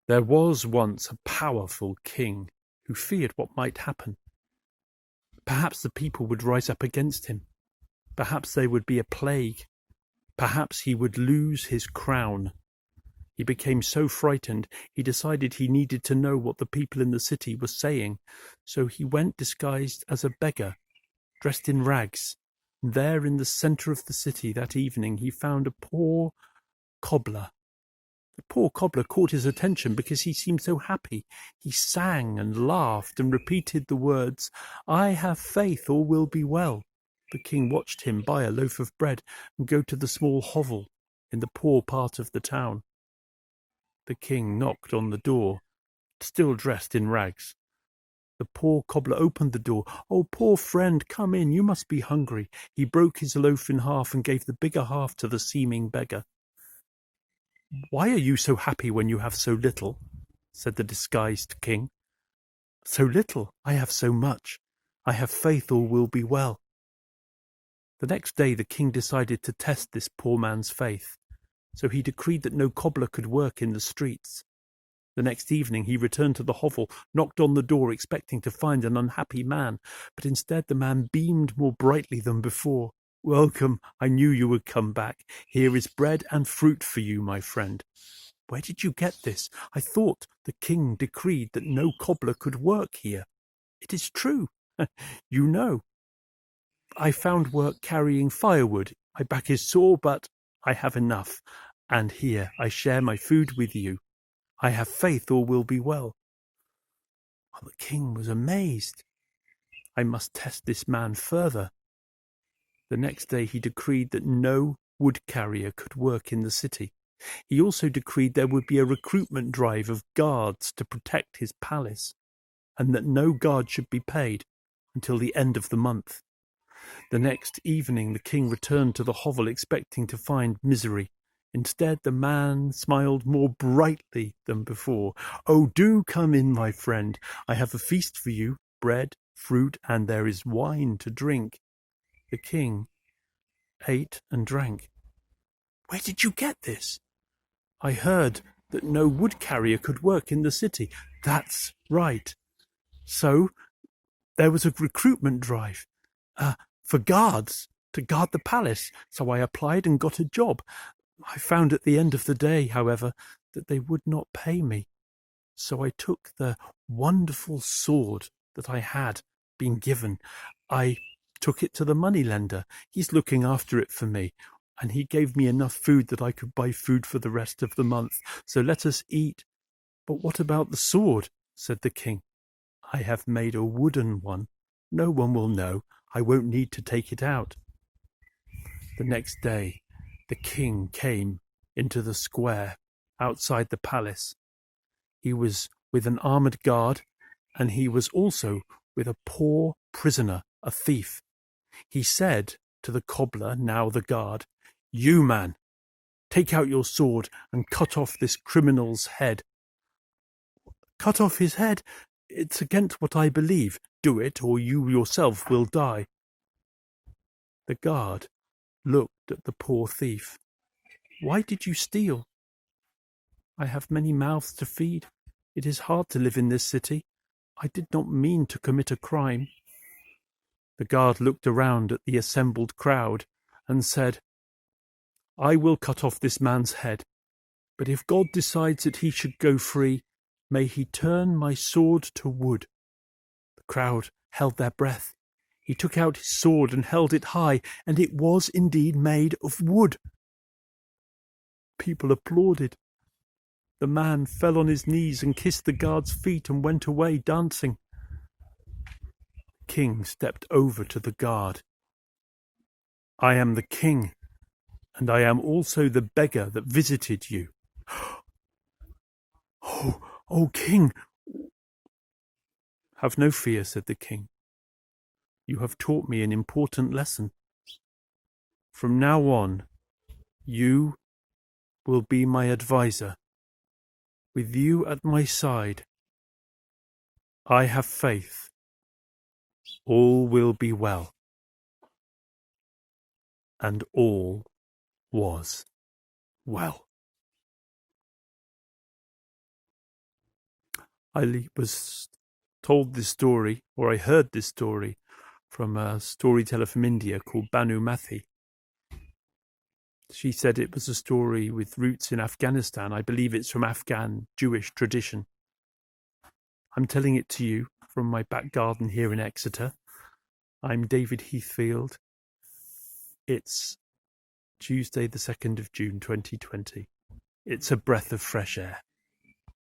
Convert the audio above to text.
There was once a powerful king who feared what might happen. Perhaps the people would rise up against him. Perhaps there would be a plague. Perhaps he would lose his crown. He became so frightened, he decided he needed to know what the people in the city were saying. So he went disguised as a beggar, dressed in rags. There in the center of the city that evening, he found a poor cobbler. The poor cobbler caught his attention because he seemed so happy. He sang and laughed and repeated the words, "I have faith, all will be well." The king watched him buy a loaf of bread and go to the small hovel in the poor part of the town. The king knocked on the door, still dressed in rags. The poor cobbler opened the door. "Oh, poor friend, come in, you must be hungry." He broke his loaf in half and gave the bigger half to the seeming beggar. "Why are you so happy when you have so little?" said the disguised king. "So little? I have so much. I have faith all will be well." The next day the king decided to test this poor man's faith, so he decreed that no cobbler could work in the streets. The next evening he returned to the hovel, knocked on the door expecting to find an unhappy man, but instead the man beamed more brightly than before. "Welcome, I knew you would come back. Here is bread and fruit for you, my friend." "Where did you get this? I thought the king decreed that no cobbler could work here." "It is true." "You know, I found work carrying firewood. My back is sore, but I have enough, and here I share my food with you. I have faith all will be well." Well, the king was amazed. "I must test this man further." The next day he decreed that no wood carrier could work in the city. He also decreed there would be a recruitment drive of guards to protect his palace, and that no guard should be paid until the end of the month. The next evening the king returned to the hovel expecting to find misery. Instead, the man smiled more brightly than before. "Oh, do come in, my friend. I have a feast for you, bread, fruit, and there is wine to drink." The king ate and drank. "Where did you get this?" "I heard that no wood carrier could work in the city." "That's right. So there was a recruitment drive for guards to guard the palace. So I applied and got a job. I found at the end of the day, however, that they would not pay me. So I took the wonderful sword that I had been given. I took it to the moneylender. He's looking after it for me, and he gave me enough food that I could buy food for the rest of the month. So let us eat." "But what about the sword?" said the king. "I have made a wooden one. No one will know. I won't need to take it out." The next day the king came into the square outside the palace. He was with an armored guard, and he was also with a poor prisoner, a thief. He said to the cobbler, now the guard, "You, man, take out your sword and cut off this criminal's head." "Cut off his head? It's against what I believe. Do it, or you yourself will die." The guard looked at the poor thief. "Why did you steal?" "I have many mouths to feed. It is hard to live in this city. I did not mean to commit a crime." The guard looked around at the assembled crowd and said, "I will cut off this man's head, but if God decides that he should go free, may he turn my sword to wood." The crowd held their breath. He took out his sword and held it high, and it was indeed made of wood. People applauded. The man fell on his knees and kissed the guard's feet and went away dancing. The king stepped over to the guard. "I am the king, and I am also the beggar that visited you." Oh, king!" "Have no fear," said the king. "You have taught me an important lesson. From now on, you will be my advisor. With you at my side, I have faith. All will be well." And all was well. I was told this story, or I heard this story, from a storyteller from India called Banu Mathy. She said it was a story with roots in Afghanistan. I believe it's from Afghan Jewish tradition. I'm telling it to you from my back garden here in Exeter. I'm David Heathfield. It's Tuesday the 2nd of June 2020. It's a breath of fresh air.